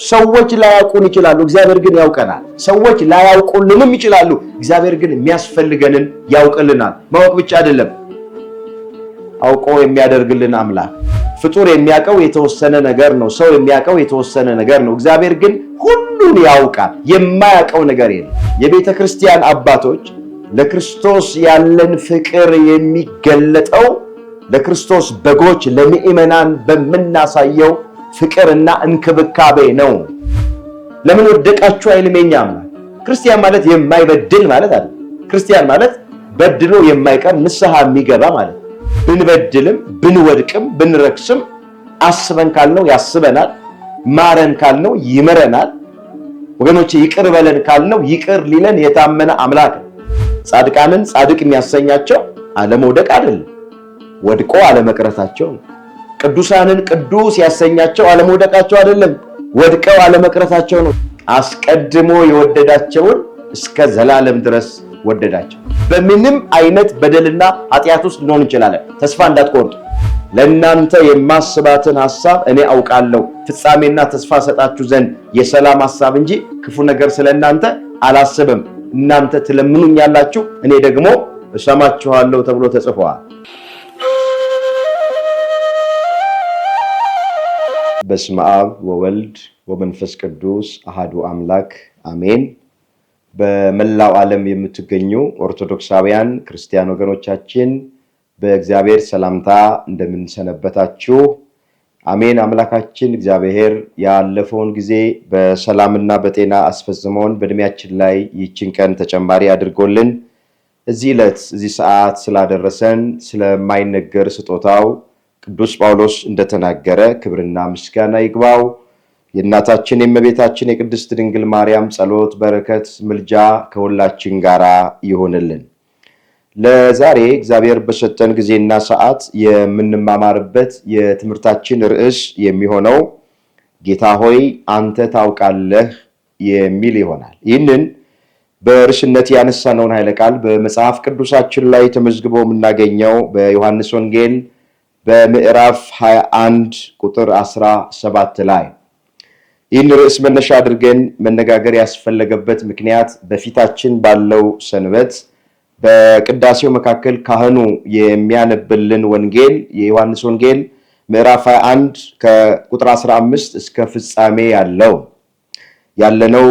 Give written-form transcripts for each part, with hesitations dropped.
ሰዎች ላያውቁን ይችላሉ፣ እግዚአብሔር ግን ያውቀናል። ሰዎች ላያውቁልንም ይችላሉ፣ እግዚአብሔር ግን የሚያስፈልገንን ያውቅልናል። ማወቅ ብቻ አይደለም፣ አውቆ የሚያደርግልን አምላክ። ፍጡር የሚያውቀው የተወሰነ ነገር ነው፣ ሰው የሚያውቀው የተወሰነ ነገር ነው። እግዚአብሔር ግን ሁሉን ያውቃል፣ የማያውቀው ነገር የለም። የቤተ ክርስቲያን አባቶች ለክርስቶስ ያለን ፍቅር የሚገለጠው ለክርስቶስ በጎች ለምእመናን በምናሳየው ፍቅርና እንክብካቤ ነው። ለምን ወደቃችሁ አይልም የኛ አምላክ። ክርስቲያን ማለት የማይበድል ማለት አይደል። ክርስቲያን ማለት በድሎ የማይቀር ንስሐ የሚገባ ማለት ነው። ብንበድልም ብንወድቅም ብንረክስም አስበን ካልነው ያስበናል፣ ማረን ካልነው ይምረናል። ወገኖች ይቅር በለን ካልነው ይቅር ሊለን የታመነ አምላክ ነው። ጻድቃንን ጻድቅ የሚያሰኛቸው አለመውደቅ አይደለም፣ ወድቆ አለመቅረታቸው ነው። ቅዱሳንን ቅዱስ ያሰኛቸው አለመውደቃቸው አይደለም፣ ወድቀው አለመቅረታቸው ነው። አስቀድሞ የወደዳቸውን እስከ ዘላለም ድረስ ወደዳቸው። በምንም አይነት በደልና ኃጢአት ውስጥ ልንሆን እንችላለን። ተስፋ እንዳትቆርጡ። ለእናንተ የማስባትን ሐሳብ እኔ አውቃለሁ፣ ፍጻሜና ተስፋ ሰጣችሁ ዘንድ የሰላም ሐሳብ እንጂ ክፉ ነገር ስለእናንተ አላስብም። እናንተ ትለምኑኛላችሁ፣ እኔ ደግሞ እሰማችኋለሁ ተብሎ ተጽፏል። በስመ አብ ወወልድ ወመንፈስ ቅዱስ አሃዱ አምላክ አሜን። በመላው ዓለም የምትገኙ ኦርቶዶክሳውያን ክርስቲያን ወገኖቻችን በእግዚአብሔር ሰላምታ እንደምንሰነበታችሁ አሜን። አምላካችን እግዚአብሔር ያለፈውን ጊዜ በሰላምና በጤና አስፈጽሞን በእድሜያችን ላይ ይህችን ቀን ተጨማሪ አድርጎልን እዚህ ዕለት እዚህ ሰዓት ስላደረሰን ስለማይነገር ስጦታው ቅዱስ ጳውሎስ እንደተናገረ ክብርና ምስጋና ይግባው። የእናታችን የእመቤታችን የቅድስት ድንግል ማርያም ጸሎት፣ በረከት፣ ምልጃ ከሁላችን ጋር ይሆንልን። ለዛሬ እግዚአብሔር በሰጠን ጊዜና ሰዓት የምንማማርበት የትምህርታችን ርዕስ የሚሆነው ጌታ ሆይ አንተ ታውቃለህ የሚል ይሆናል። ይህንን በርዕስነት ያነሳነውን ኃይለ ቃል በመጽሐፍ ቅዱሳችን ላይ ተመዝግቦ የምናገኘው በዮሐንስ ወንጌል በምዕራፍ 21 ቁጥር 17 ላይ ይህን ርዕስ መነሻ አድርገን መነጋገር ያስፈለገበት ምክንያት በፊታችን ባለው ሰንበት በቅዳሴው መካከል ካህኑ የሚያነብልን ወንጌል የዮሐንስ ወንጌል ምዕራፍ 21 ከቁጥር 15 እስከ ፍጻሜ ያለነው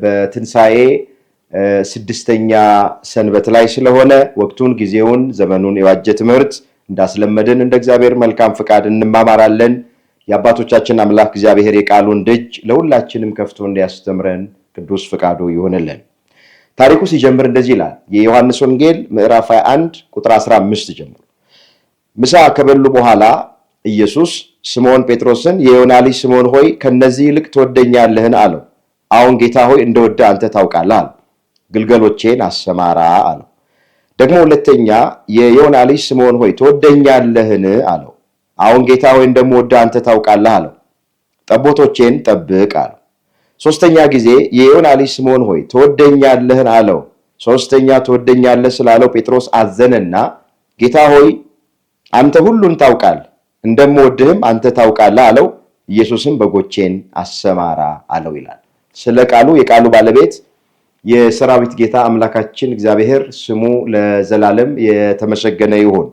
በትንሣኤ ስድስተኛ ሰንበት ላይ ስለሆነ ወቅቱን፣ ጊዜውን፣ ዘመኑን የዋጀ ትምህርት እንዳስለመድን እንደ እግዚአብሔር መልካም ፍቃድ እንማማራለን። የአባቶቻችን አምላክ እግዚአብሔር የቃሉን ደጅ ለሁላችንም ከፍቶ እንዲያስተምረን ቅዱስ ፍቃዱ ይሆንልን። ታሪኩ ሲጀምር እንደዚህ ይላል። የዮሐንስ ወንጌል ምዕራፍ 21 ቁጥር 15 ጀምሮ ምሳ ከበሉ በኋላ ኢየሱስ ስምዖን ጴጥሮስን የዮና ልጅ ስምዖን ሆይ ከነዚህ ይልቅ ትወደኛለህን አለው። አዎን ጌታ ሆይ እንደወደ አንተ ታውቃለህ አለው። ግልገሎቼን አሰማራ አለው። ደግሞ ሁለተኛ የዮና ልጅ ስምዖን ሆይ ትወደኛለህን አለው። አዎን ጌታ ሆይ እንደምወደ አንተ ታውቃለህ አለው። ጠቦቶቼን ጠብቅ አለው። ሶስተኛ ጊዜ የዮና ልጅ ስምዖን ሆይ ትወደኛለህን አለው። ሶስተኛ ትወደኛለህ ስላለው ጴጥሮስ አዘነና ጌታ ሆይ አንተ ሁሉን ታውቃለህ፣ እንደምወድህም አንተ ታውቃለህ አለው። ኢየሱስም በጎቼን አሰማራ አለው ይላል። ስለ ቃሉ የቃሉ ባለቤት የሰራዊት ጌታ አምላካችን እግዚአብሔር ስሙ ለዘላለም የተመሰገነ ይሁን።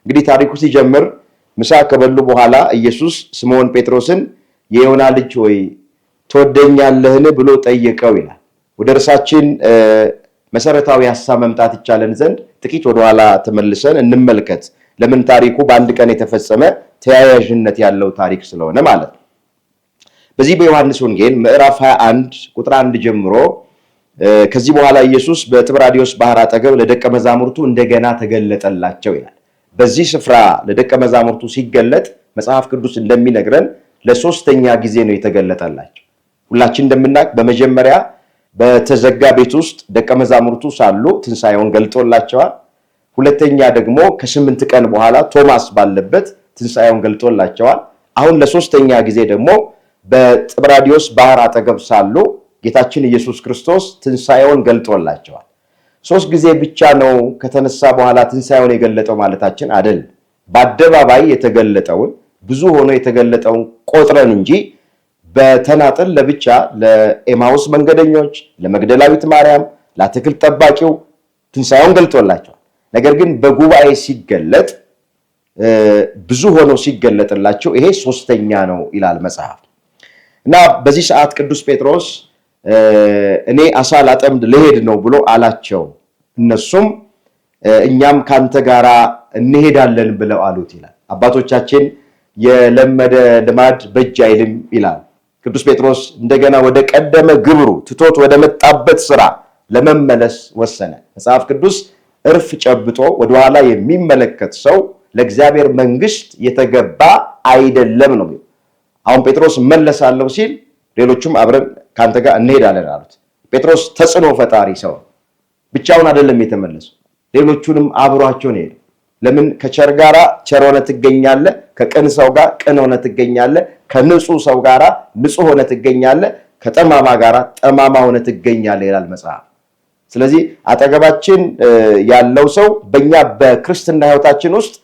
እንግዲህ ታሪኩ ሲጀምር ምሳ ከበሉ በኋላ ኢየሱስ ስምዖን ጴጥሮስን የዮና ልጅ ሆይ ትወደኛለህን ብሎ ጠየቀው ይላል። ወደ ርዕሳችን መሰረታዊ ሐሳብ መምጣት ይቻለን ዘንድ ጥቂት ወደኋላ ተመልሰን እንመልከት። ለምን ታሪኩ በአንድ ቀን የተፈጸመ ተያያዥነት ያለው ታሪክ ስለሆነ ማለት ነው። በዚህ በዮሐንስ ወንጌል ምዕራፍ 21 ቁጥር 1 ጀምሮ ከዚህ በኋላ ኢየሱስ በጥብራዲዮስ ባህር አጠገብ ለደቀ መዛሙርቱ እንደገና ተገለጠላቸው ይላል። በዚህ ስፍራ ለደቀ መዛሙርቱ ሲገለጥ መጽሐፍ ቅዱስ እንደሚነግረን ለሶስተኛ ጊዜ ነው የተገለጠላቸው። ሁላችን እንደምናውቅ በመጀመሪያ በተዘጋ ቤት ውስጥ ደቀ መዛሙርቱ ሳሉ ትንሣኤውን ገልጦላቸዋል። ሁለተኛ ደግሞ ከ8 ቀን በኋላ ቶማስ ባለበት ትንሣኤውን ገልጦላቸዋል። አሁን ለሶስተኛ ጊዜ ደግሞ በጥብራዲዮስ ባህር አጠገብ ሳሉ ጌታችን ኢየሱስ ክርስቶስ ትንሣኤውን ገልጦላቸዋል። 3 ጊዜ ብቻ ነው ከተነሳ በኋላ ትንሣኤውን የገለጠው ማለታችን አይደለም። በአደባባይ የተገለጠውን ብዙ ሆኖ የተገለጠውን ቆጥረን እንጂ በተናጠል ለብቻ ለኤማውስ መንገደኞች፣ ለመግደላዊት ማርያም፣ ለአትክልት ጠባቂው ትንሣኤውን ገልጦላቸዋል። ነገር ግን በጉባኤ ሲገለጥ ብዙ ሆኖ ሲገለጥላቸው ይሄ ሶስተኛ ነው ይላል መጽሐፍ። እና በዚህ ሰዓት ቅዱስ ጴጥሮስ እኔ አሳ ላጠምድ ልሄድ ነው ብሎ አላቸው። እነሱም እኛም ካንተ ጋራ እንሄዳለን ብለው አሉት ይላል። አባቶቻችን የለመደ ልማድ በእጅ አይልም ይላል። ቅዱስ ጴጥሮስ እንደገና ወደ ቀደመ ግብሩ ትቶት ወደ መጣበት ስራ ለመመለስ ወሰነ። መጽሐፍ ቅዱስ እርፍ ጨብጦ ወደኋላ የሚመለከት ሰው ለእግዚአብሔር መንግስት የተገባ አይደለም ነው። አሁን ጴጥሮስ መለሳለሁ ሲል ሌሎቹም አብረን ካንተ ጋር እንሄዳለን አሉት። ጴጥሮስ ተጽዕኖ ፈጣሪ ሰው ብቻውን አይደለም የተመለሰው፣ ሌሎቹንም አብሯቸው ነው ሄደ። ለምን? ከቸር ጋራ ቸር ሆነ ትገኛለህ፣ ከቅን ሰው ጋር ቅን ሆነ ትገኛለህ፣ ከንጹህ ሰው ጋራ ንጹህ ሆነ ትገኛለህ፣ ከጠማማ ጋራ ጠማማ ሆነ ትገኛለህ ይላል መጽሐፍ። ስለዚህ አጠገባችን ያለው ሰው በእኛ በክርስትና ህይወታችን ውስጥ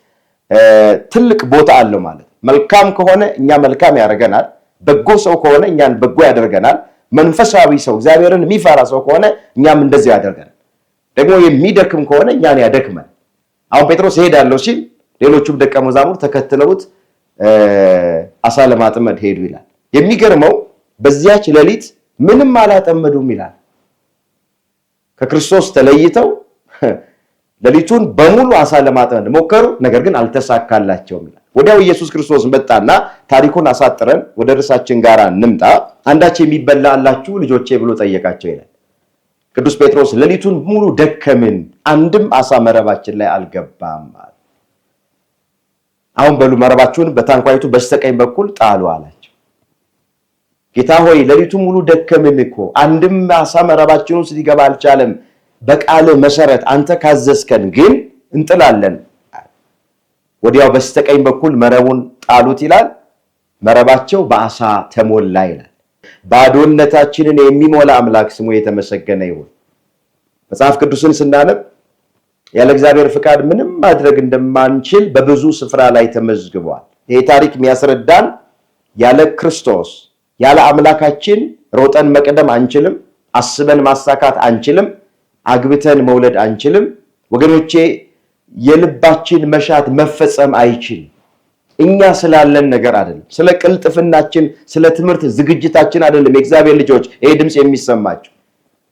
ትልቅ ቦታ አለው ማለት። መልካም ከሆነ እኛ መልካም ያደርገናል፣ በጎ ሰው ከሆነ እኛን በጎ ያደርገናል፣ መንፈሳዊ ሰው እግዚአብሔርን የሚፈራ ሰው ከሆነ እኛም እንደዚህ ያደርገናል። ደግሞ የሚደክም ከሆነ እኛን ያደክመን። አሁን ጴጥሮስ እሄዳለሁ ሲል ሌሎቹም ደቀ መዛሙርት ተከትለውት አሳ ለማጥመድ ሄዱ ይላል። የሚገርመው በዚያች ሌሊት ምንም አላጠመዱም ይላል። ከክርስቶስ ተለይተው ሌሊቱን በሙሉ አሳ ለማጥመድ ሞከሩ፣ ነገር ግን አልተሳካላቸውም ይላል። ወዲያው ኢየሱስ ክርስቶስ መጣና ታሪኩን አሳጥረን ወደ ርዕሳችን ጋር እንምጣ። አንዳች የሚበላ አላችሁ ልጆቼ ብሎ ጠየቃቸው ይላል። ቅዱስ ጴጥሮስ ሌሊቱን ሙሉ ደከምን፣ አንድም አሳ መረባችን ላይ አልገባም አለ። አሁን በሉ መረባችሁን በታንኳይቱ በስተቀኝ በኩል ጣሉ አላቸው። ጌታ ሆይ ሌሊቱን ሙሉ ደከምን እኮ አንድም አሳ መረባችን ውስጥ ሊገባ አልቻለም። በቃል መሰረት አንተ ካዘዝከን ግን እንጥላለን። ወዲያው በስተቀኝ በኩል መረቡን ጣሉት ይላል። መረባቸው በአሳ ተሞላ ይላል። ባዶነታችንን የሚሞላ አምላክ ስሙ የተመሰገነ ይሁን። መጽሐፍ ቅዱስን ስናነብ ያለ እግዚአብሔር ፍቃድ ምንም ማድረግ እንደማንችል በብዙ ስፍራ ላይ ተመዝግቧል። ይሄ ታሪክ የሚያስረዳን ያለ ክርስቶስ ያለ አምላካችን ሮጠን መቅደም አንችልም፣ አስበን ማሳካት አንችልም፣ አግብተን መውለድ አንችልም። ወገኖቼ የልባችን መሻት መፈጸም አይችልም። እኛ ስላለን ነገር አይደለም፣ ስለ ቅልጥፍናችን ስለ ትምህርት ዝግጅታችን አይደለም። የእግዚአብሔር ልጆች ይሄ ድምፅ የሚሰማቸው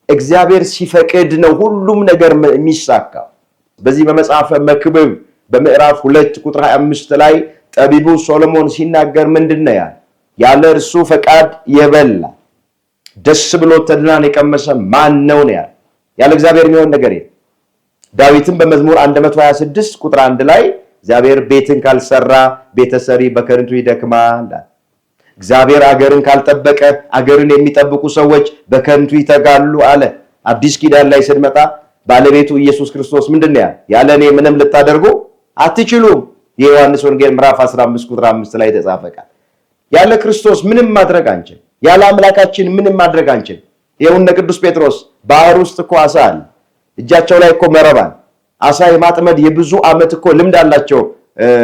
እግዚአብሔር ሲፈቅድ ነው ሁሉም ነገር የሚሳካው። በዚህ በመጽሐፈ መክብብ በምዕራፍ 2 ቁጥር 25 ላይ ጠቢቡ ሶሎሞን ሲናገር ምንድነው ያለ እርሱ ፈቃድ የበላ ደስ ብሎ ተድላን የቀመሰ ማን ነው ያለ። ያለ እግዚአብሔር የሚሆን ነገር የለም። ዳዊትም በመዝሙር 126 ቁጥር 1 ላይ እግዚአብሔር ቤትን ካልሰራ ቤተሰሪ በከንቱ ይደክማል። እግዚአብሔር አገርን ካልጠበቀ አገርን የሚጠብቁ ሰዎች በከንቱ ይተጋሉ አለ። አዲስ ኪዳን ላይ ስንመጣ ባለቤቱ ኢየሱስ ክርስቶስ ምንድነው ያለ እኔ ምንም ልታደርጉ አትችሉም። የዮሐንስ ወንጌል ምዕራፍ 15 ቁጥር 5 ላይ ተጻፈ ቃል። ያለ ክርስቶስ ምንም ማድረግ አንችል፣ ያለ አምላካችን ምንም ማድረግ አንችል። ይኸውነ ቅዱስ ጴጥሮስ ባህር ውስጥ እኮ አሳ አለ፣ እጃቸው ላይ እኮ መረብ አለ። አሳ የማጥመድ የብዙ ዓመት እኮ ልምድ አላቸው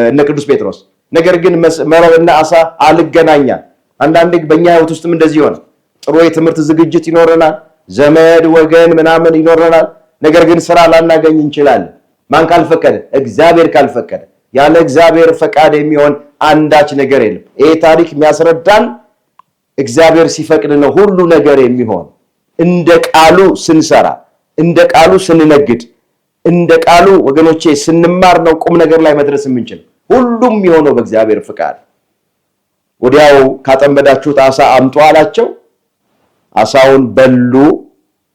እነ ቅዱስ ጴጥሮስ። ነገር ግን መረብና አሳ አልገናኛል። አንዳንዴ በእኛ ህይወት ውስጥም እንደዚህ ሆነ። ጥሩ የትምህርት ዝግጅት ይኖረናል፣ ዘመድ ወገን ምናምን ይኖረናል። ነገር ግን ስራ ላናገኝ እንችላለን። ማን ካልፈቀደ? እግዚአብሔር ካልፈቀደ። ያለ እግዚአብሔር ፈቃድ የሚሆን አንዳች ነገር የለም። ይሄ ታሪክ የሚያስረዳን እግዚአብሔር ሲፈቅድ ነው ሁሉ ነገር የሚሆን። እንደ ቃሉ ስንሰራ፣ እንደ ቃሉ ስንነግድ፣ እንደ ቃሉ ወገኖቼ ስንማር ነው ቁም ነገር ላይ መድረስ የምንችል። ሁሉም የሆነው በእግዚአብሔር ፍቃድ። ወዲያው ካጠመዳችሁት አሳ አምጡ አላቸው። አሳውን በሉ።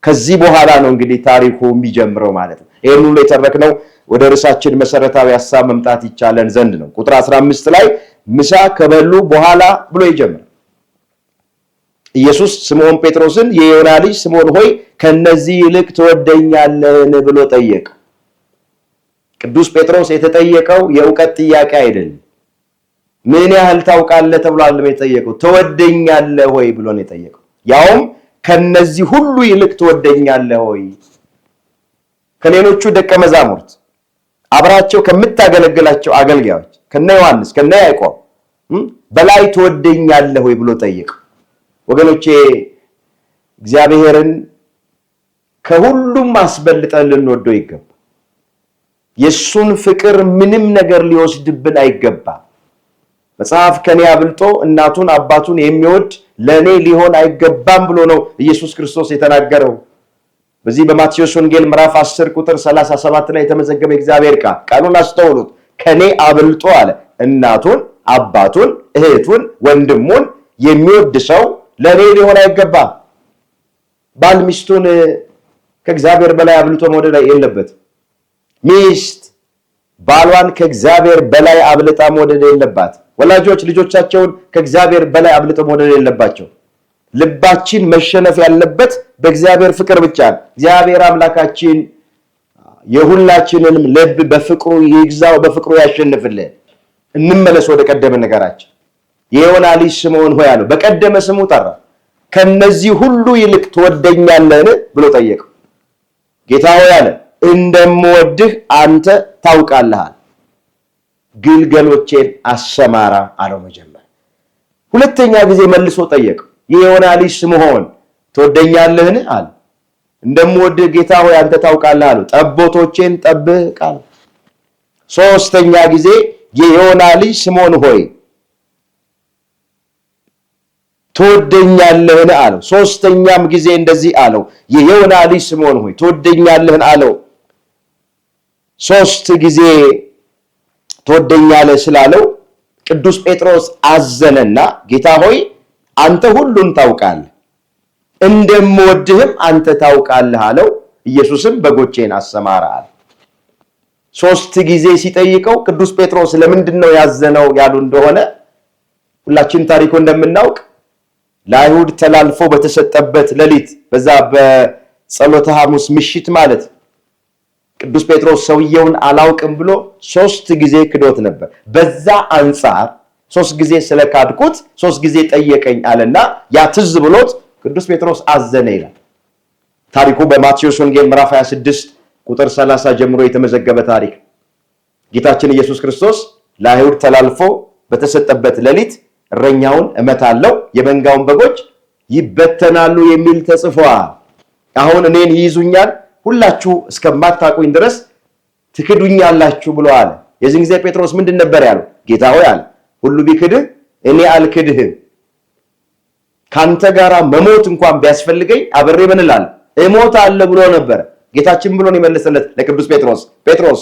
ከዚህ በኋላ ነው እንግዲህ ታሪኩ የሚጀምረው ማለት ነው። ይሄን ሁሉ የተረክነው ወደ ርዕሳችን መሰረታዊ ሐሳብ መምጣት ይቻለን ዘንድ ነው። ቁጥር 15 ላይ ምሳ ከበሉ በኋላ ብሎ ይጀምራል። ኢየሱስ ስምዖን ጴጥሮስን የዮና ልጅ ስምዖን ሆይ ከነዚህ ይልቅ ትወደኛለህን ብሎ ጠየቀው። ቅዱስ ጴጥሮስ የተጠየቀው የእውቀት ጥያቄ አይደለም። ምን ያህል ታውቃለህ ተብሎ አይደለም የተጠየቀው፣ ትወደኛለህ ሆይ ብሎ ነው የጠየቀው። ያውም ከነዚህ ሁሉ ይልቅ ትወደኛለህ ሆይ። ከሌሎቹ ደቀ መዛሙርት አብራቸው ከምታገለግላቸው አገልጋዮች ከነ ዮሐንስ ከነ ያዕቆብ በላይ ትወደኛለህ ሆይ ብሎ ጠየቀው። ወገኖቼ እግዚአብሔርን ከሁሉም አስበልጠን ልንወደው ይገባል። የሱን ፍቅር ምንም ነገር ሊወስድብን አይገባም። መጽሐፍ ከኔ አብልጦ እናቱን አባቱን የሚወድ ለኔ ሊሆን አይገባም ብሎ ነው ኢየሱስ ክርስቶስ የተናገረው። በዚህ በማቴዎስ ወንጌል ምዕራፍ 10 ቁጥር 37 ላይ የተመዘገበ እግዚአብሔር ቃሉን አስተውሉት። ከኔ አብልጦ አለ እናቱን አባቱን እህቱን ወንድሙን የሚወድ ሰው ለኔ ሊሆን አይገባም። ባል ሚስቱን ከእግዚአብሔር በላይ አብልጦ መውደድ የለበት። ሚስት ባሏን ከእግዚአብሔር በላይ አብልጣ መውደድ የለባት። ወላጆች ልጆቻቸውን ከእግዚአብሔር በላይ አብልጦ መውደድ የለባቸው። ልባችን መሸነፍ ያለበት በእግዚአብሔር ፍቅር ብቻ ነው። እግዚአብሔር አምላካችን የሁላችንንም ልብ በፍቅሩ ይግዛው፣ በፍቅሩ ያሸንፍልን። እንመለስ ወደ ቀደመ ነገራችን። የዮና ልጅ ስምዖን ሆይ አለው። በቀደመ ስሙ ጠራ። ከነዚህ ሁሉ ይልቅ ትወደኛለህን ብሎ ጠየቀው። ጌታ ሆይ አለ እንደምወድህ አንተ ታውቃለህ፣ ግልገሎቼን አሰማራ አለው መጀመሪያ። ሁለተኛ ጊዜ መልሶ ጠየቀው። የዮና ልጅ ስምዖን ትወደኛለህን አለ። እንደምወድህ ጌታ ሆይ አንተ ታውቃለህ አለው። ጠቦቶቼን ጠብቅ አለ። ሶስተኛ ጊዜ የዮና ልጅ ስምዖን ሆይ ትወደኛለህን አለው። ሶስተኛም ጊዜ እንደዚህ አለው፣ የዮና ልጅ ስምዖን ሆይ ትወደኛለህን አለው። ሶስት ጊዜ ትወደኛለህ ስላለው ቅዱስ ጴጥሮስ አዘነና ጌታ ሆይ አንተ ሁሉን ታውቃለህ፣ እንደምወድህም አንተ ታውቃለህ አለው። ኢየሱስም በጎቼን አሰማራ አለ። ሶስት ጊዜ ሲጠይቀው ቅዱስ ጴጥሮስ ለምንድን ነው ያዘነው ያሉ እንደሆነ ሁላችን ታሪኩ እንደምናውቅ ለአይሁድ ተላልፎ በተሰጠበት ሌሊት በዛ በጸሎተ ሐሙስ ምሽት ማለት ቅዱስ ጴጥሮስ ሰውየውን አላውቅም ብሎ 3 ጊዜ ክዶት ነበር። በዛ አንጻር 3 ጊዜ ስለካድኩት 3 ጊዜ ጠየቀኝ አለና ያ ትዝ ብሎት ቅዱስ ጴጥሮስ አዘነ ይላል ታሪኩ በማቴዎስ ወንጌል ምዕራፍ 26 ቁጥር 30 ጀምሮ የተመዘገበ ታሪክ። ጌታችን ኢየሱስ ክርስቶስ ለአይሁድ ተላልፎ በተሰጠበት ሌሊት እረኛውን እመታለሁ የመንጋውን በጎች ይበተናሉ የሚል ተጽፏል። አሁን እኔን ይይዙኛል ሁላችሁ እስከማታውቁኝ ድረስ ትክዱኛላችሁ ብሎ አለ። የዚህ ጊዜ ጴጥሮስ ምንድን ነበር ያለው? ጌታ ሆይ አለ ሁሉ ቢክድህ እኔ አልክድህም፣ ካንተ ጋራ መሞት እንኳን ቢያስፈልገኝ አብሬ ምን እላለሁ እሞታለሁ ብሎ ነበር። ጌታችን ብሎ ነው የመለሰለት ለቅዱስ ጴጥሮስ፣ ጴጥሮስ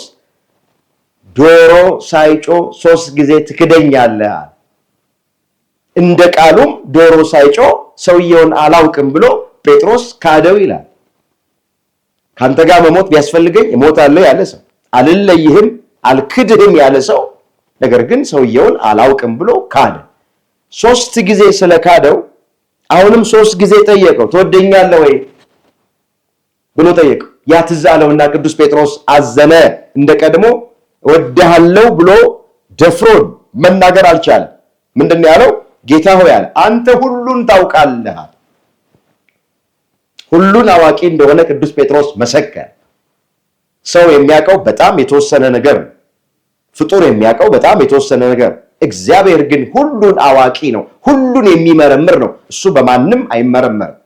ዶሮ ሳይጮ 3 ጊዜ ትክደኛለህ አለ። እንደ ቃሉም ዶሮ ሳይጮ ሰውየውን አላውቅም ብሎ ጴጥሮስ ካደው ይላል። ካንተ ጋር መሞት ቢያስፈልገኝ እሞታለሁ ያለ ሰው፣ አልለይህም አልክድህም ያለ ሰው፣ ነገር ግን ሰውየውን አላውቅም ብሎ ካደ። 3 ጊዜ ስለካደው አሁንም 3 ጊዜ ጠየቀው። ትወደኛለህ ወይ ብሎ ጠየቀው። ያ ትዝ አለውና ቅዱስ ጴጥሮስ አዘነ። እንደቀድሞ እወድሃለሁ ብሎ ደፍሮ መናገር አልቻለም። ምንድነው ያለው? ጌታ ሆይ አለ አንተ ሁሉን ታውቃለህ። ሁሉን አዋቂ እንደሆነ ቅዱስ ጴጥሮስ መሰከረ። ሰው የሚያውቀው በጣም የተወሰነ ነገር ነው። ፍጡር የሚያውቀው በጣም የተወሰነ ነገር፣ እግዚአብሔር ግን ሁሉን አዋቂ ነው፣ ሁሉን የሚመረምር ነው። እሱ በማንም አይመረመርም።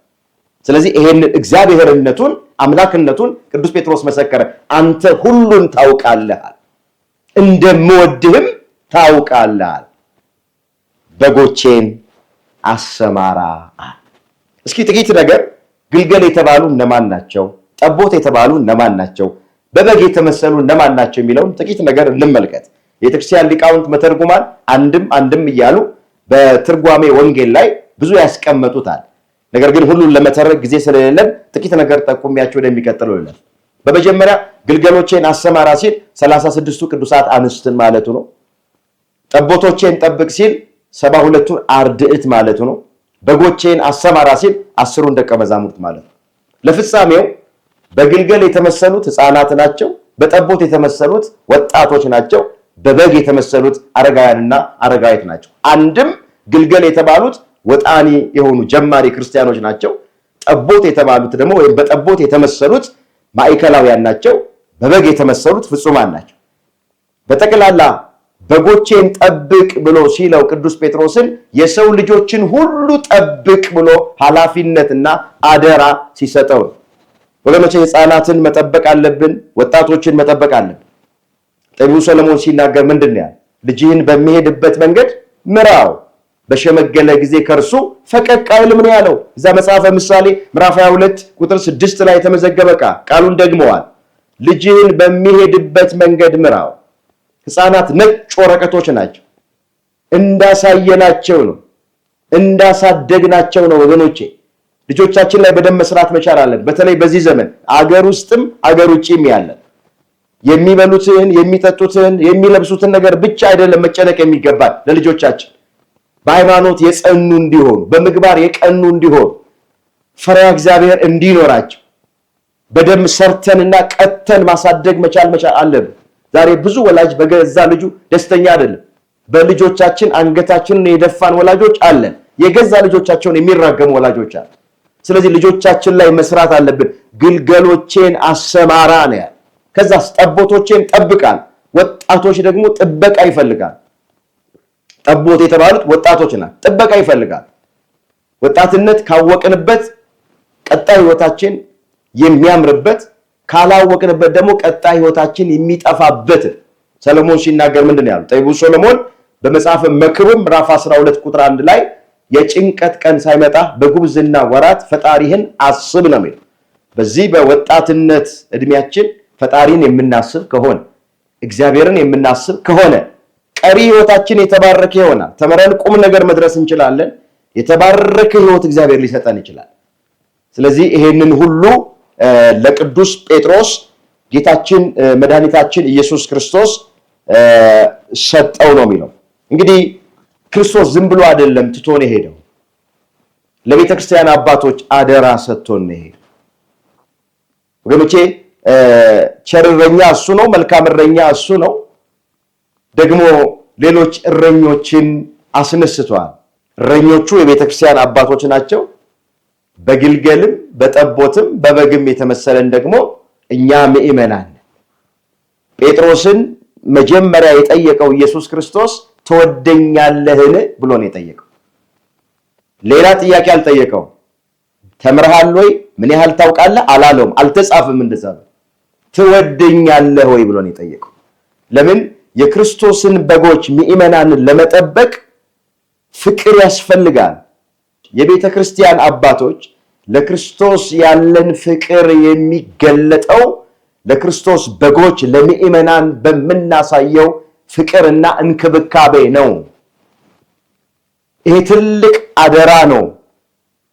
ስለዚህ ይሄንን እግዚአብሔርነቱን አምላክነቱን ቅዱስ ጴጥሮስ መሰከረ። አንተ ሁሉን ታውቃለህ፣ እንደምወድህም ታውቃለህ፣ በጎቼን አሰማራ። እስኪ ጥቂት ነገር ግልገል የተባሉ እነማን ናቸው? ጠቦት የተባሉ እነማን ናቸው? በበግ የተመሰሉ እነማን ናቸው የሚለውን ጥቂት ነገር እንመልከት። የቤተክርስቲያን ሊቃውንት መተርጉማን አንድም እያሉ በትርጓሜ ወንጌል ላይ ብዙ ያስቀመጡታል። ነገር ግን ሁሉን ለመተረክ ጊዜ ስለሌለን ጥቂት ነገር ጠቁሚያቸው ወደሚቀጥለው ይላል። በመጀመሪያ ግልገሎቼን አሰማራ ሲል 36ቱ ቅዱሳት አንስትን ማለቱ ነው። ጠቦቶቼን ጠብቅ ሲል 72ቱን አርድእት ማለቱ ነው። በጎቼን አሰማራ ሲል 10ሩን ደቀ መዛሙርት ማለት ነው። ለፍጻሜው በግልገል የተመሰሉት ሕፃናት ናቸው። በጠቦት የተመሰሉት ወጣቶች ናቸው። በበግ የተመሰሉት አረጋውያንና አረጋዊት ናቸው። አንድም ግልገል የተባሉት ወጣኒ የሆኑ ጀማሪ ክርስቲያኖች ናቸው። ጠቦት የተባሉት ደግሞ ወይም በጠቦት የተመሰሉት ማዕከላውያን ናቸው። በበግ የተመሰሉት ፍጹማን ናቸው። በጠቅላላ በጎቼን ጠብቅ ብሎ ሲለው ቅዱስ ጴጥሮስን የሰው ልጆችን ሁሉ ጠብቅ ብሎ ኃላፊነትና አደራ ሲሰጠው ነው። ወገኖቼ ሕፃናትን መጠበቅ አለብን፣ ወጣቶችን መጠበቅ አለብን። ጠቢቡ ሰለሞን ሲናገር ምንድን ነው ያለው? ልጅህን በሚሄድበት መንገድ ምራው፣ በሸመገለ ጊዜ ከእርሱ ፈቀቅ አይልም ነው ያለው። እዛ መጽሐፈ ምሳሌ ምዕራፍ 22 ቁጥር 6 ላይ የተመዘገበ ቃሉን ደግመዋል። ልጅህን በሚሄድበት መንገድ ምራው። ሕፃናት ነጭ ወረቀቶች ናቸው። እንዳሳየናቸው ነው፣ እንዳሳደግናቸው ነው። ወገኖቼ ልጆቻችን ላይ በደንብ መስራት መቻል አለን። በተለይ በዚህ ዘመን አገር ውስጥም አገር ውጭም ያለን የሚበሉትን፣ የሚጠጡትን፣ የሚለብሱትን ነገር ብቻ አይደለም መጨነቅ የሚገባል። ለልጆቻችን በሃይማኖት የጸኑ እንዲሆኑ፣ በምግባር የቀኑ እንዲሆኑ፣ ፈሪሃ እግዚአብሔር እንዲኖራቸው በደንብ ሰርተንና ቀተን ማሳደግ መቻል አለብን። ዛሬ ብዙ ወላጅ በገዛ ልጁ ደስተኛ አይደለም። በልጆቻችን አንገታችንን የደፋን ወላጆች አለን። የገዛ ልጆቻቸውን የሚራገሙ ወላጆች አሉ። ስለዚህ ልጆቻችን ላይ መስራት አለብን። ግልገሎቼን አሰማራ ነው ያለ። ከዛስ ጠቦቶቼን ጠብቃል። ወጣቶች ደግሞ ጥበቃ ይፈልጋል። ጠቦት የተባሉት ወጣቶች ናቸው። ጥበቃ ይፈልጋል። ወጣትነት ካወቅንበት ቀጣይ ህይወታችን የሚያምርበት፣ ካላወቅንበት ደግሞ ቀጣይ ህይወታችን የሚጠፋበት ሰሎሞን ሲናገር ምንድን ነው ያለው? ጠቢቡ ሰሎሞን በመጽሐፈ መክብብ ምዕራፍ 12 ቁጥር 1 ላይ የጭንቀት ቀን ሳይመጣ በጉብዝና ወራት ፈጣሪህን አስብ ነው የሚለው። በዚህ በወጣትነት እድሜያችን ፈጣሪን የምናስብ ከሆነ፣ እግዚአብሔርን የምናስብ ከሆነ ቀሪ ህይወታችን የተባረከ ይሆናል። ተመረን ቁም ነገር መድረስ እንችላለን። የተባረከ ህይወት እግዚአብሔር ሊሰጠን ይችላል። ስለዚህ ይሄንን ሁሉ ለቅዱስ ጴጥሮስ ጌታችን መድኃኒታችን ኢየሱስ ክርስቶስ ሰጠው ነው የሚለው። እንግዲህ ክርስቶስ ዝም ብሎ አይደለም ትቶን ሄደው፣ ለቤተ ክርስቲያን አባቶች አደራ ሰጥቶን ሄደ። ወገኖቼ ቸር እረኛ እሱ ነው፣ መልካም እረኛ እሱ ነው። ደግሞ ሌሎች እረኞችን አስነስቷል። እረኞቹ የቤተ ክርስቲያን አባቶች ናቸው። በግልገልም በጠቦትም በበግም የተመሰለን ደግሞ እኛ ምእመናን። ጴጥሮስን መጀመሪያ የጠየቀው ኢየሱስ ክርስቶስ ትወደኛለህን ብሎ ነው የጠየቀው። ሌላ ጥያቄ አልጠየቀው። ተምረሃል ወይ? ምን ያህል ታውቃለህ አላለውም። አልተጻፈም እንደዛ። ትወደኛለህ ወይ ብሎ ነው የጠየቀው። ለምን? የክርስቶስን በጎች ምእመናንን ለመጠበቅ ፍቅር ያስፈልጋል። የቤተ ክርስቲያን አባቶች ለክርስቶስ ያለን ፍቅር የሚገለጠው ለክርስቶስ በጎች ለምእመናን በምናሳየው ፍቅርና እንክብካቤ ነው። ይሄ ትልቅ አደራ ነው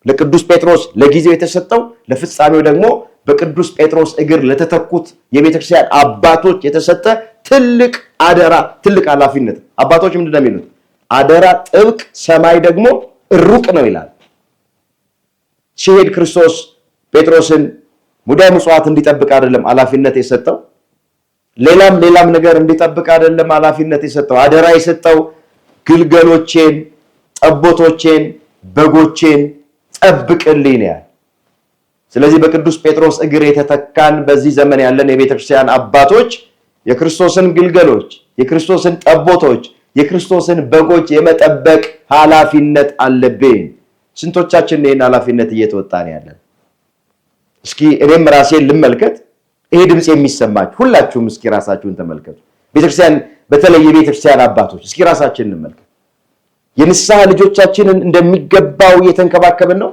ለቅዱስ ጴጥሮስ ለጊዜው የተሰጠው፣ ለፍጻሜው ደግሞ በቅዱስ ጴጥሮስ እግር ለተተኩት የቤተ ክርስቲያን አባቶች የተሰጠ ትልቅ አደራ፣ ትልቅ ኃላፊነት። አባቶች ምንድን ነው የሚሉት? አደራ ጥብቅ፣ ሰማይ ደግሞ ሩቅ ነው ይላል። ሲሄድ ክርስቶስ ጴጥሮስን ሙዳየ ምጽዋት እንዲጠብቅ አይደለም ኃላፊነት የሰጠው፣ ሌላም ነገር እንዲጠብቅ አይደለም ኃላፊነት የሰጠው። አደራ የሰጠው ግልገሎቼን፣ ጠቦቶቼን፣ በጎቼን ጠብቅልኝ ነው ያለ። ስለዚህ በቅዱስ ጴጥሮስ እግር የተተካን በዚህ ዘመን ያለን የቤተ ክርስቲያን አባቶች የክርስቶስን ግልገሎች፣ የክርስቶስን ጠቦቶች፣ የክርስቶስን በጎች የመጠበቅ ኃላፊነት አለብን። ስንቶቻችን ይህን ኃላፊነት እየተወጣን ያለን? እስኪ እኔም ራሴን ልመልከት። ይሄ ድምፅ የሚሰማችሁ ሁላችሁም እስኪ ራሳችሁን ተመልከቱ። ቤተክርስቲያን፣ በተለይ የቤተክርስቲያን አባቶች እስኪ ራሳችንን እንመልከት። የንስሐ ልጆቻችንን እንደሚገባው እየተንከባከብን ነው?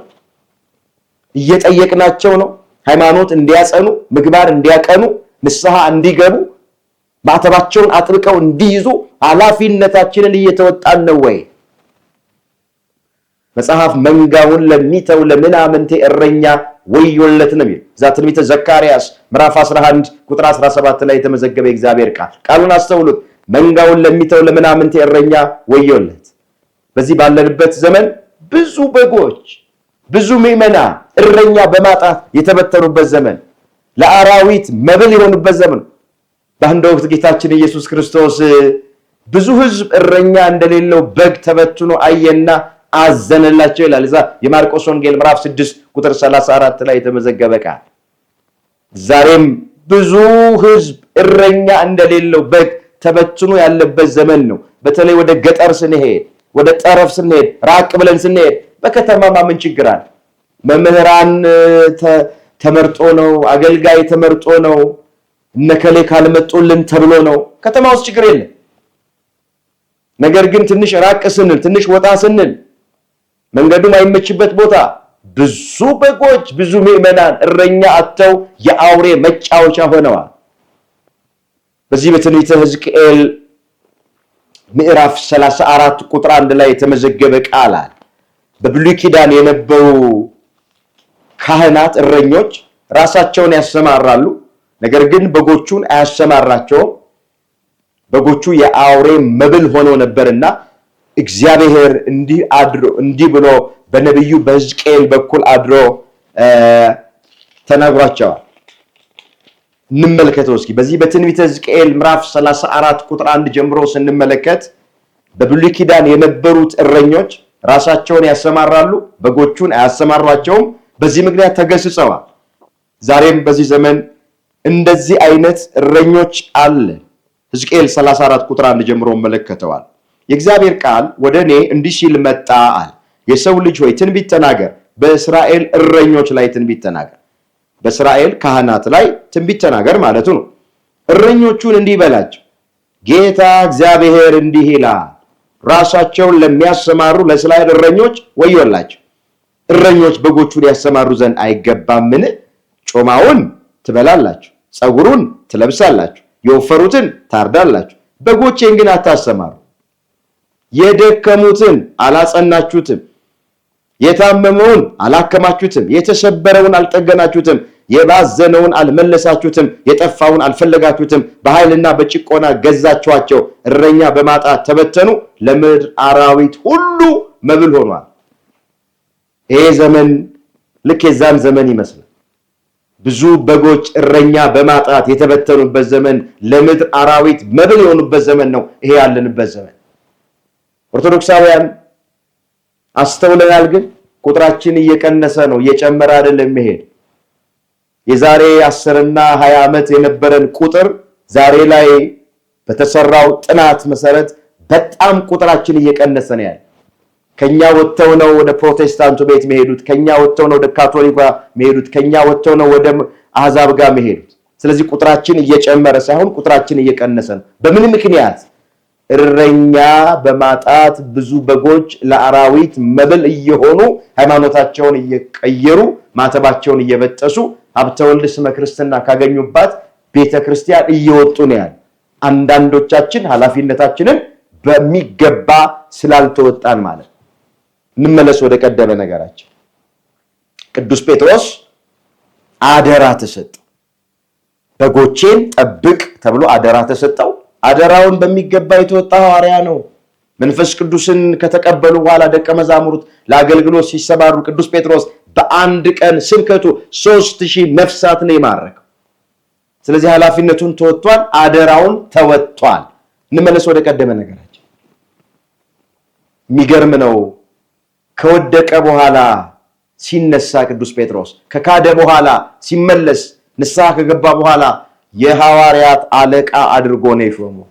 እየጠየቅናቸው ነው? ሃይማኖት እንዲያጸኑ፣ ምግባር እንዲያቀኑ፣ ንስሐ እንዲገቡ፣ ማዕተባቸውን አጥብቀው እንዲይዙ ኃላፊነታችንን እየተወጣን ነው ወይ? መጽሐፍ መንጋውን ለሚተው ለምናምንቴ እረኛ ወዮለት ነው የሚል። እዛ ትንቢተ ዘካርያስ ምዕራፍ 11 ቁጥር 17 ላይ የተመዘገበ እግዚአብሔር ቃሉን አስተውሉት። መንጋውን ለሚተው ለምናምንቴ እረኛ ወዮለት። በዚህ ባለንበት ዘመን ብዙ በጎች፣ ብዙ ምዕመናን እረኛ በማጣት የተበተኑበት ዘመን፣ ለአራዊት መብል የሆኑበት ዘመን። በአንድ ወቅት ጌታችን ኢየሱስ ክርስቶስ ብዙ ሕዝብ እረኛ እንደሌለው በግ ተበትኖ አየና አዘነላቸው ይላል። እዛ የማርቆስ ወንጌል ምዕራፍ 6 ቁጥር 34 ላይ የተመዘገበ ቃል። ዛሬም ብዙ ሕዝብ እረኛ እንደሌለው በግ ተበትኖ ያለበት ዘመን ነው። በተለይ ወደ ገጠር ስንሄድ፣ ወደ ጠረፍ ስንሄድ፣ ራቅ ብለን ስንሄድ፣ በከተማማ ምን ችግር አለ? መምህራን ተመርጦ ነው፣ አገልጋይ ተመርጦ ነው፣ እነከሌ ካልመጡልን ተብሎ ነው። ከተማ ውስጥ ችግር የለም። ነገር ግን ትንሽ ራቅ ስንል፣ ትንሽ ወጣ ስንል፣ መንገዱ ማይመችበት ቦታ ብዙ በጎች፣ ብዙ ምዕመናን እረኛ አጥተው የአውሬ መጫወቻ ሆነዋል። በዚህ በትንቢተ ሕዝቅኤል ምዕራፍ 34 ቁጥር 1 ላይ የተመዘገበ ቃል አለ። በብሉይ ኪዳን የነበሩ ካህናት እረኞች ራሳቸውን ያሰማራሉ፣ ነገር ግን በጎቹን አያሰማራቸውም። በጎቹ የአውሬ መብል ሆነው ነበርና እግዚአብሔር እንዲህ ብሎ በነቢዩ በሕዝቅኤል በኩል አድሮ ተናግሯቸዋል። እንመልከተው እስኪ። በዚህ በትንቢተ ሕዝቅኤል ምዕራፍ 34 ቁጥር 1 ጀምሮ ስንመለከት በብሉይ ኪዳን የነበሩት እረኞች ራሳቸውን ያሰማራሉ፣ በጎቹን አያሰማሯቸውም። በዚህ ምክንያት ተገስጸዋል። ዛሬም በዚህ ዘመን እንደዚህ አይነት እረኞች አለ። ሕዝቅኤል 34 ቁጥር 1 ጀምሮ መለከተዋል። የእግዚአብሔር ቃል ወደ እኔ እንዲህ ሲል መጣ አለ። የሰው ልጅ ሆይ ትንቢት ተናገር፣ በእስራኤል እረኞች ላይ ትንቢት ተናገር። በእስራኤል ካህናት ላይ ትንቢት ተናገር ማለቱ ነው። እረኞቹን እንዲህ በላቸው፣ ጌታ እግዚአብሔር እንዲህ ይላል፣ ራሳቸውን ለሚያሰማሩ ለእስራኤል እረኞች ወዮላቸው። እረኞች በጎቹን ያሰማሩ ዘንድ አይገባምን? ጮማውን ትበላላችሁ፣ ፀጉሩን ትለብሳላችሁ፣ የወፈሩትን ታርዳላችሁ፣ በጎቼን ግን አታሰማሩ። የደከሙትን አላጸናችሁትም፣ የታመመውን አላከማችሁትም፣ የተሰበረውን አልጠገናችሁትም፣ የባዘነውን አልመለሳችሁትም፣ የጠፋውን አልፈለጋችሁትም። በኃይልና በጭቆና ገዛችኋቸው፣ እረኛ በማጣት ተበተኑ፣ ለምድር አራዊት ሁሉ መብል ሆኗል። ይሄ ዘመን ልክ የዛን ዘመን ይመስላል። ብዙ በጎች እረኛ በማጣት የተበተኑበት ዘመን፣ ለምድር አራዊት መብል የሆኑበት ዘመን ነው ይሄ ያለንበት ዘመን። ኦርቶዶክሳውያን አስተውለናል። ግን ቁጥራችን እየቀነሰ ነው፣ እየጨመረ አይደለም መሄድ። የዛሬ 10 እና 20 ዓመት የነበረን ቁጥር ዛሬ ላይ በተሰራው ጥናት መሰረት በጣም ቁጥራችን እየቀነሰ ነው ያለ። ከኛ ወጥተው ነው ወደ ፕሮቴስታንቱ ቤት መሄዱት፣ ከኛ ወጥተው ነው ወደ ካቶሊክ መሄዱት፣ ከኛ ወጥተው ነው ወደ አሕዛብ ጋር መሄዱት። ስለዚህ ቁጥራችን እየጨመረ ሳይሆን ቁጥራችን እየቀነሰ ነው። በምን ምክንያት? እረኛ በማጣት ብዙ በጎች ለአራዊት መብል እየሆኑ ሃይማኖታቸውን እየቀየሩ ማተባቸውን እየበጠሱ ሀብተ ወልድ ስመ ክርስትና ካገኙባት ቤተክርስቲያን እየወጡ ነው ያለ። አንዳንዶቻችን ኃላፊነታችንን በሚገባ ስላልተወጣን ማለት። እንመለስ ወደ ቀደመ ነገራችን። ቅዱስ ጴጥሮስ አደራ ተሰጠው። በጎቼን ጠብቅ ተብሎ አደራ ተሰጠው። አደራውን በሚገባ የተወጣ ሐዋርያ ነው። መንፈስ ቅዱስን ከተቀበሉ በኋላ ደቀ መዛሙርት ለአገልግሎት ሲሰማሩ ቅዱስ ጴጥሮስ በአንድ ቀን ስብከቱ 3000 ነፍሳት ነው የማረከው። ስለዚህ ኃላፊነቱን ተወጥቷል፣ አደራውን ተወጥቷል። እንመለስ ወደ ቀደመ ነገራችን። የሚገርም ነው። ከወደቀ በኋላ ሲነሳ ቅዱስ ጴጥሮስ ከካደ በኋላ ሲመለስ ንስሐ ከገባ በኋላ የሐዋርያት አለቃ አድርጎ ነው የሾመው።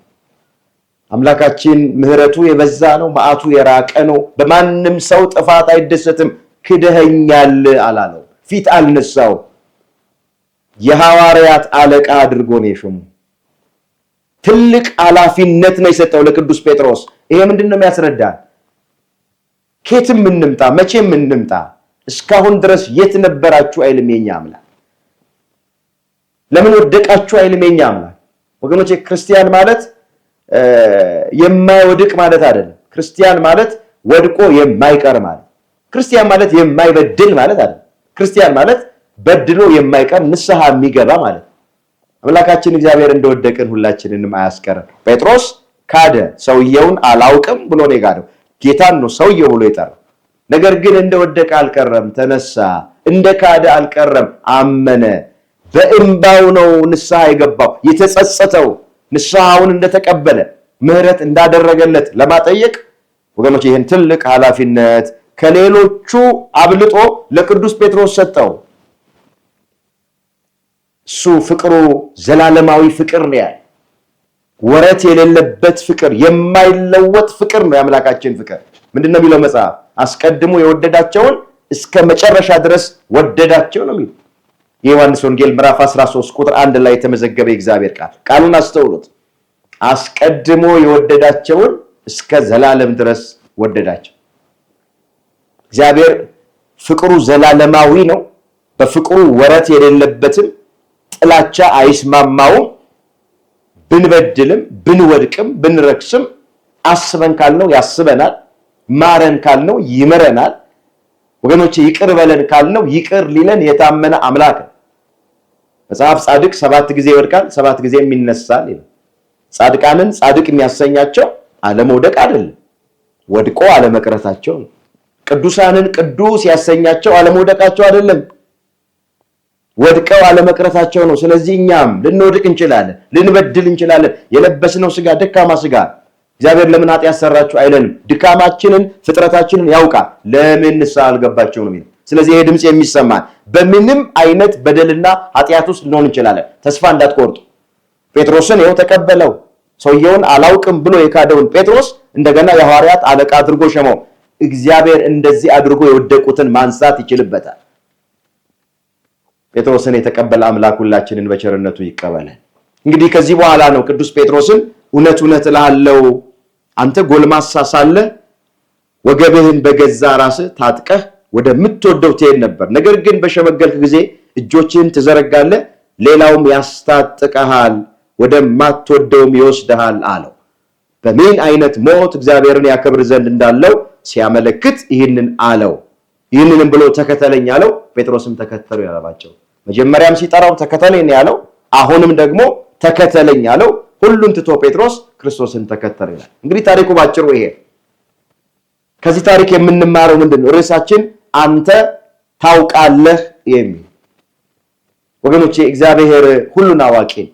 አምላካችን ምሕረቱ የበዛ ነው፣ መዓቱ የራቀ ነው። በማንም ሰው ጥፋት አይደሰትም። ክደኸኛል አላለው፣ ፊት አልነሳው። የሐዋርያት አለቃ አድርጎ ነው የሾመው። ትልቅ ኃላፊነት ነው የሰጠው ለቅዱስ ጴጥሮስ። ይሄ ምንድን ነው የሚያስረዳን? ከየትም እንምጣ መቼም እንምጣ እስካሁን ድረስ የት ነበራችሁ አይልም የኛ አምላክ። ለምን ወደቃችሁ አይልም የኛ አምላክ። ወገኖቼ ክርስቲያን ማለት የማይወድቅ ማለት አይደለም። ክርስቲያን ማለት ወድቆ የማይቀር ማለት። ክርስቲያን ማለት የማይበድል ማለት አይደለም። ክርስቲያን ማለት በድሎ የማይቀር ንስሐ የሚገባ ማለት። አምላካችን እግዚአብሔር እንደወደቅን ሁላችንንም አያስቀርም። ጴጥሮስ ካደ። ሰውየውን አላውቅም ብሎ ነው የካደው። ጌታን ነው ሰውየው ብሎ የጠራው። ነገር ግን እንደወደቀ አልቀረም፣ ተነሳ። እንደ ካደ አልቀረም፣ አመነ። በእንባው ነው ንስሐ የገባው። የተጸጸተው ንስሐውን እንደተቀበለ ምሕረት እንዳደረገለት ለማጠየቅ ወገኖች ይህን ትልቅ ኃላፊነት ከሌሎቹ አብልጦ ለቅዱስ ጴጥሮስ ሰጠው። እሱ ፍቅሩ ዘላለማዊ ፍቅር ነው ያለ። ወረት የሌለበት ፍቅር፣ የማይለወጥ ፍቅር ነው የአምላካችን ፍቅር። ምንድነው የሚለው መጽሐፍ? አስቀድሞ የወደዳቸውን እስከ መጨረሻ ድረስ ወደዳቸው ነው የሚለው። የዮሐንስ ወንጌል ምዕራፍ 13 ቁጥር 1 ላይ የተመዘገበ የእግዚአብሔር ቃል። ቃሉን አስተውሉት። አስቀድሞ የወደዳቸውን እስከ ዘላለም ድረስ ወደዳቸው። እግዚአብሔር ፍቅሩ ዘላለማዊ ነው። በፍቅሩ ወረት የሌለበትም፣ ጥላቻ አይስማማውም። ብንበድልም ብንወድቅም ብንረክስም አስበን ካልነው ያስበናል፣ ማረን ካልነው ይምረናል። ወገኖች ይቅር በለን ካልነው ይቅር ሊለን የታመነ አምላክ ነው። መጽሐፍ ጻድቅ 7 ጊዜ ይወድቃል 7 ጊዜም ይነሳል ይላል። ጻድቃንን ጻድቅ የሚያሰኛቸው አለመውደቅ አይደለም፣ ወድቆ አለመቅረታቸው ነው። ቅዱሳንን ቅዱስ ያሰኛቸው አለመውደቃቸው አይደለም፣ ወድቀው አለመቅረታቸው ነው። ስለዚህ እኛም ልንወድቅ እንችላለን፣ ልንበድል እንችላለን። የለበስነው ስጋ ደካማ ስጋ እግዚአብሔር ለምን ኃጢአት ሰራችሁ አይለንም። ድካማችንን ፍጥረታችንን ያውቃል። ለምን ንስሐ አልገባችሁ ነው የሚለው። ስለዚህ ይሄ ድምጽ የሚሰማን በምንም አይነት በደልና ኃጢአት ውስጥ ልንሆን እንችላለን። ተስፋ እንዳትቆርጡ። ጴጥሮስን ይኸው ተቀበለው። ሰውየውን አላውቅም ብሎ የካደውን ጴጥሮስ እንደገና የሐዋርያት አለቃ አድርጎ ሸመው። እግዚአብሔር እንደዚህ አድርጎ የወደቁትን ማንሳት ይችልበታል። ጴጥሮስን የተቀበለ አምላክ ሁላችንን በቸርነቱ ይቀበላል። እንግዲህ ከዚህ በኋላ ነው ቅዱስ ጴጥሮስን እውነት እውነት እልሃለሁ አንተ ጎልማሳ ሳለህ ወገብህን በገዛ ራስህ ታጥቀህ ወደምትወደው ትሄድ ነበር፣ ነገር ግን በሸመገልክ ጊዜ እጆችህን ትዘረጋለህ፣ ሌላውም ያስታጥቀሃል፣ ወደማትወደውም ይወስድሃል አለው። በምን አይነት ሞት እግዚአብሔርን ያከብር ዘንድ እንዳለው ሲያመለክት ይህንን አለው። ይህንንም ብሎ ተከተለኝ አለው። ጴጥሮስም ተከተሉ ያላቸው። መጀመሪያም ሲጠራው ተከተለኝ ያለው፣ አሁንም ደግሞ ተከተለኝ ያለው። ሁሉን ትቶ ጴጥሮስ ክርስቶስን ተከተለ ይላል። እንግዲህ ታሪኩ ባጭሩ ይሄ። ከዚህ ታሪክ የምንማረው ምንድነው? ርዕሳችን አንተ ታውቃለህ የሚል። ወገኖቼ እግዚአብሔር ሁሉን አዋቂ ነው።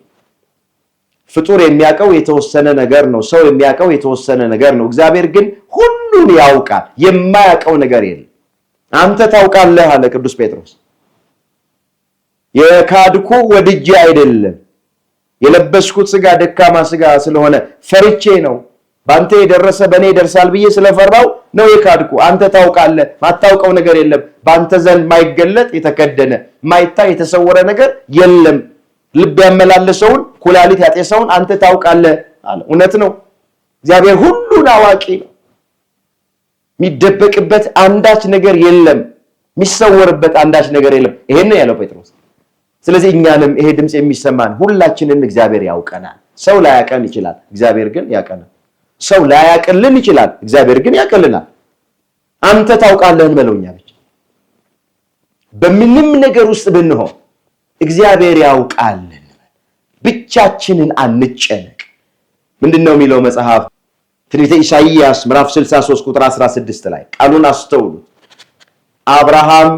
ፍጡር የሚያውቀው የተወሰነ ነገር ነው። ሰው የሚያውቀው የተወሰነ ነገር ነው። እግዚአብሔር ግን ሁሉን ያውቃል። የማያውቀው ነገር የለም። አንተ ታውቃለህ አለ ቅዱስ ጴጥሮስ። የካድኩ ወድጄ አይደለም፣ የለበስኩት ስጋ ደካማ ስጋ ስለሆነ ፈርቼ ነው። ባንተ የደረሰ በእኔ ይደርሳል ብዬ ስለፈራው ነው የካድኩ። አንተ ታውቃለህ። ማታውቀው ነገር የለም። ባንተ ዘንድ ማይገለጥ የተከደነ ማይታይ የተሰወረ ነገር የለም። ልብ ያመላለሰውን ኩላሊት ያጤሰውን አንተ ታውቃለህ አለ። እውነት ነው። እግዚአብሔር ሁሉን አዋቂ ነው። የሚደበቅበት አንዳች ነገር የለም። የሚሰወርበት አንዳች ነገር የለም። ይሄን ነው ያለው ጴጥሮስ። ስለዚህ እኛንም ይሄ ድምጽ የሚሰማን ሁላችንን እግዚአብሔር ያውቀናል። ሰው ላያቀን ይችላል፣ እግዚአብሔር ግን ያቀናል። ሰው ላያቀልን ይችላል፣ እግዚአብሔር ግን ያቀልናል። አንተ ታውቃለህ እንበለውኛ ብቻ። በምንም ነገር ውስጥ ብንሆን እግዚአብሔር ያውቃል። ብቻችንን አንጨነቅ። ምንድነው የሚለው መጽሐፍ? ትንቢተ ኢሳይያስ ምዕራፍ 63 ቁጥር 16 ላይ ቃሉን አስተውሉት። አብርሃም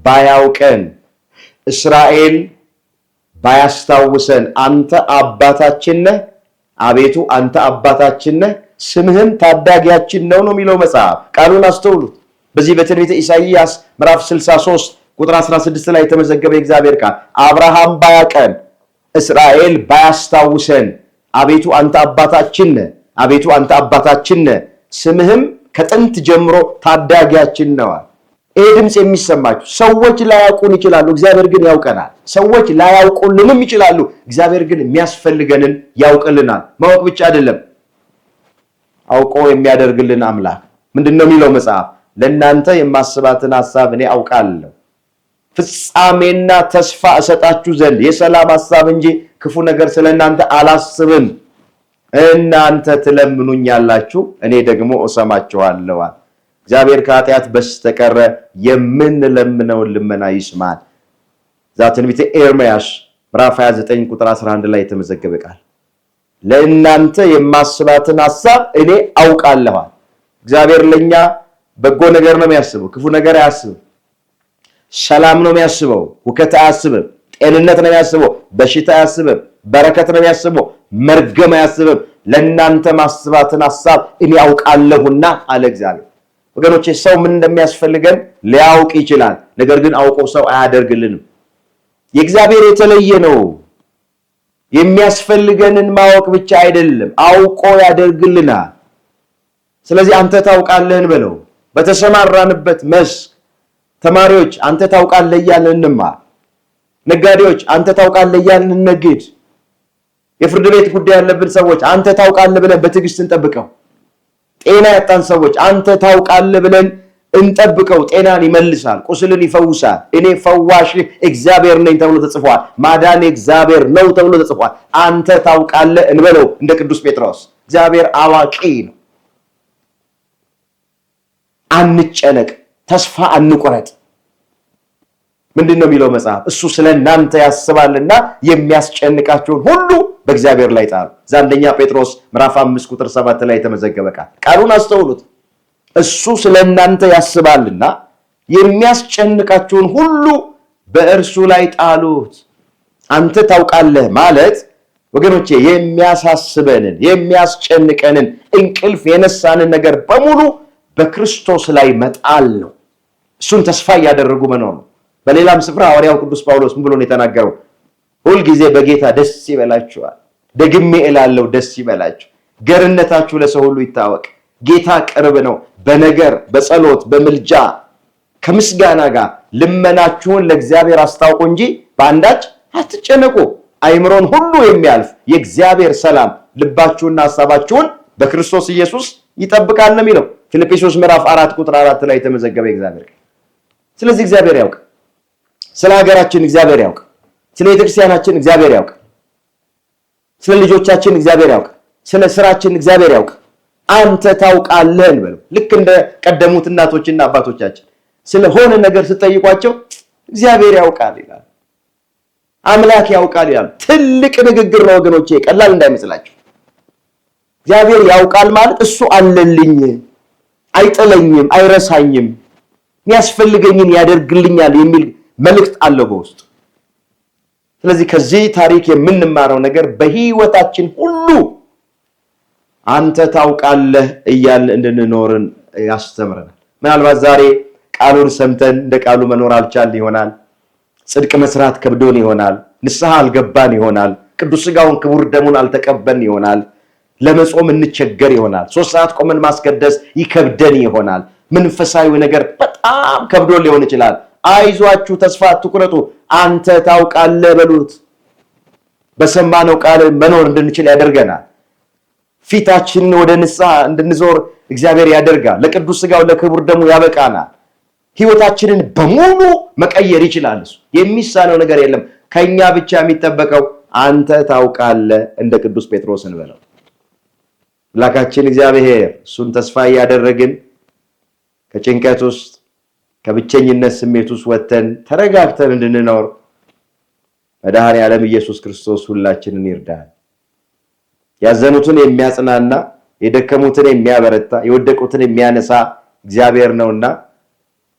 ባያውቀን እስራኤል ባያስታውሰን አንተ አባታችን ነህ፣ አቤቱ አንተ አባታችን ነህ፣ ስምህም ታዳጊያችን ነው የሚለው መጽሐፍ። ቃሉን አስተውሉት። በዚህ በትንቢተ ኢሳይያስ ምዕራፍ 63 ቁጥር 16 ላይ የተመዘገበ የእግዚአብሔር ቃል አብርሃም ባያውቀን እስራኤል ባያስታውሰን አቤቱ አንተ አባታችን ነህ፣ አቤቱ አንተ አባታችን ነህ፣ ስምህም ከጥንት ጀምሮ ታዳጊያችን ነው። ይሄ ድምጽ የሚሰማችሁ ሰዎች ላያውቁን ይችላሉ፣ እግዚአብሔር ግን ያውቀናል። ሰዎች ላያውቁልንም ይችላሉ፣ እግዚአብሔር ግን የሚያስፈልገንን ያውቅልናል። ማወቅ ብቻ አይደለም፣ አውቆ የሚያደርግልን አምላክ። ምንድነው የሚለው መጽሐፍ? ለእናንተ የማስባትን ሐሳብ እኔ አውቃለሁ፣ ፍጻሜና ተስፋ እሰጣችሁ ዘንድ የሰላም ሐሳብ እንጂ ክፉ ነገር ስለእናንተ አላስብም። እናንተ ትለምኑኛላችሁ፣ እኔ ደግሞ እሰማችኋለሁ። እግዚአብሔር ከኃጢአት በስተቀረ የምንለምነውን ልመና ይስማል። ትንቢተ ኤርምያስ ምዕራፍ 29 ቁጥር 11 ላይ የተመዘገበ ቃል ለእናንተ የማስባትን ሐሳብ እኔ አውቃለሁ። እግዚአብሔር ለኛ በጎ ነገር ነው የሚያስበው፣ ክፉ ነገር አያስብም። ሰላም ነው የሚያስበው፣ ሁከት አያስብም። ጤንነት ነው የሚያስበው፣ በሽታ አያስብም። በረከት ነው የሚያስበው፣ መርገም አያስብም። ለእናንተ ማስባትን ሐሳብ እኔ አውቃለሁና አለ እግዚአብሔር። ወገኖቼ ሰው ምን እንደሚያስፈልገን ሊያውቅ ይችላል፣ ነገር ግን አውቆ ሰው አያደርግልንም። የእግዚአብሔር የተለየ ነው። የሚያስፈልገንን ማወቅ ብቻ አይደለም፣ አውቆ ያደርግልናል። ስለዚህ አንተ ታውቃለህ እንበለው። በተሰማራንበት መስክ ተማሪዎች አንተ ታውቃለህ እያልን እንማር። ነጋዴዎች አንተ ታውቃለህ እያልን እንነግድ። የፍርድ ቤት ጉዳይ ያለብን ሰዎች አንተ ታውቃለህ ብለን በትዕግስት እንጠብቀው። ጤና ያጣን ሰዎች አንተ ታውቃለህ ብለን እንጠብቀው። ጤናን ይመልሳል፣ ቁስልን ይፈውሳል። እኔ ፈዋሽ እግዚአብሔር ነኝ ተብሎ ተጽፏል። ማዳን እግዚአብሔር ነው ተብሎ ተጽፏል። አንተ ታውቃለህ እንበለው። እንደ ቅዱስ ጴጥሮስ እግዚአብሔር አዋቂ ነው። አንጨነቅ፣ ተስፋ አንቁረጥ። ምንድነው የሚለው መጽሐፍ? እሱ ስለእናንተ ያስባልና የሚያስጨንቃችሁን ሁሉ በእግዚአብሔር ላይ ጣሉ። አንደኛ ጴጥሮስ ምዕራፍ 5 ቁጥር 7 ላይ የተመዘገበ ቃል። ቃሉን አስተውሉት። እሱ ስለእናንተ ያስባልና የሚያስጨንቃችሁን ሁሉ በእርሱ ላይ ጣሉት። አንተ ታውቃለህ ማለት ወገኖቼ የሚያሳስበንን የሚያስጨንቀንን እንቅልፍ የነሳንን ነገር በሙሉ በክርስቶስ ላይ መጣል ነው። እሱን ተስፋ እያደረጉ መኖር ነው። በሌላም ስፍራ ሐዋርያው ቅዱስ ጳውሎስ ምን ብሎ ነው የተናገረው? ሁልጊዜ በጌታ ደስ ይበላችኋል። ደግሜ እላለሁ ደስ ይበላችሁ። ገርነታችሁ ለሰው ሁሉ ይታወቅ። ጌታ ቅርብ ነው። በነገር በጸሎት በምልጃ ከምስጋና ጋር ልመናችሁን ለእግዚአብሔር አስታውቁ እንጂ በአንዳች አትጨነቁ። አይምሮን ሁሉ የሚያልፍ የእግዚአብሔር ሰላም ልባችሁና ሐሳባችሁን በክርስቶስ ኢየሱስ ይጠብቃል ነው የሚለው ፊልጵስዩስ ምዕራፍ 4 ቁጥር 4 ላይ የተመዘገበ እግዚአብሔር። ስለዚህ እግዚአብሔር ያውቅ። ስለ ሀገራችን እግዚአብሔር ያውቅ። ስለ ቤተክርስቲያናችን እግዚአብሔር ያውቅ። ስለ ልጆቻችን እግዚአብሔር ያውቅ። ስለ ስራችን እግዚአብሔር ያውቅ። አንተ ታውቃለህ እንበለው። ልክ እንደ ቀደሙት እናቶችና አባቶቻችን ስለሆነ ነገር ስትጠይቋቸው እግዚአብሔር ያውቃል ይላል፣ አምላክ ያውቃል ይላል። ትልቅ ንግግር ነው ወገኖቼ፣ ቀላል እንዳይመስላችሁ። እግዚአብሔር ያውቃል ማለት እሱ አለልኝ፣ አይጥለኝም፣ አይረሳኝም፣ የሚያስፈልገኝን ያደርግልኛል የሚል መልእክት አለው በውስጡ። ስለዚህ ከዚህ ታሪክ የምንማረው ነገር በህይወታችን ሁሉ አንተ ታውቃለህ እያልን እንድንኖርን ያስተምረናል። ምናልባት ዛሬ ቃሉን ሰምተን እንደ ቃሉ መኖር አልቻልን ይሆናል። ጽድቅ መስራት ከብዶን ይሆናል። ንስሐ አልገባን ይሆናል። ቅዱስ ሥጋውን ክቡር ደሙን አልተቀበልን ይሆናል። ለመጾም እንቸገር ይሆናል። 3 ሰዓት ቆመን ማስቀደስ ይከብደን ይሆናል። መንፈሳዊ ነገር በጣም ከብዶን ሊሆን ይችላል። አይዟችሁ፣ ተስፋ አትቁረጡ። አንተ ታውቃለህ በሉት። በሰማነው ቃል መኖር እንድንችል ያደርገናል። ፊታችንን ወደ ንስሐ እንድንዞር እግዚአብሔር ያደርጋል። ለቅዱስ ሥጋው ለክቡር ደሙ ያበቃናል። ህይወታችንን በሙሉ መቀየር ይችላል። እሱ የሚሳነው ነገር የለም። ከኛ ብቻ የሚጠበቀው አንተ ታውቃለህ እንደ ቅዱስ ጴጥሮስ እንበለው። አምላካችን እግዚአብሔር እሱን ተስፋ እያደረግን ከጭንቀት ውስጥ ከብቸኝነት ስሜት ውስጥ ወጥተን ተረጋግተን እንድንኖር መድኃኔዓለም ኢየሱስ ክርስቶስ ሁላችንን ይርዳል። ያዘኑትን የሚያጽናና፣ የደከሙትን የሚያበረታ፣ የወደቁትን የሚያነሳ እግዚአብሔር ነውና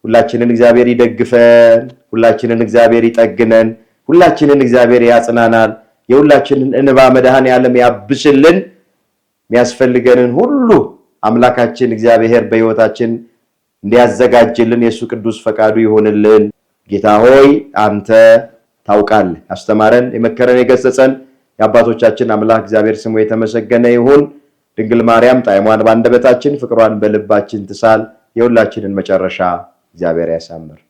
ሁላችንን እግዚአብሔር ይደግፈን፣ ሁላችንን እግዚአብሔር ይጠግነን፣ ሁላችንን እግዚአብሔር ያጽናናል። የሁላችንን እንባ መድኃኔዓለም ያብስልን። የሚያስፈልገንን ሁሉ አምላካችን እግዚአብሔር በሕይወታችን እንዲያዘጋጅልን የእሱ ቅዱስ ፈቃዱ ይሆንልን። ጌታ ሆይ አንተ ታውቃለህ። ያስተማረን፣ የመከረን፣ የገሰጸን የአባቶቻችን አምላክ እግዚአብሔር ስሙ የተመሰገነ ይሁን። ድንግል ማርያም ጣዕሟን በአንደበታችን ፍቅሯን በልባችን ትሳል። የሁላችንን መጨረሻ እግዚአብሔር ያሳምር።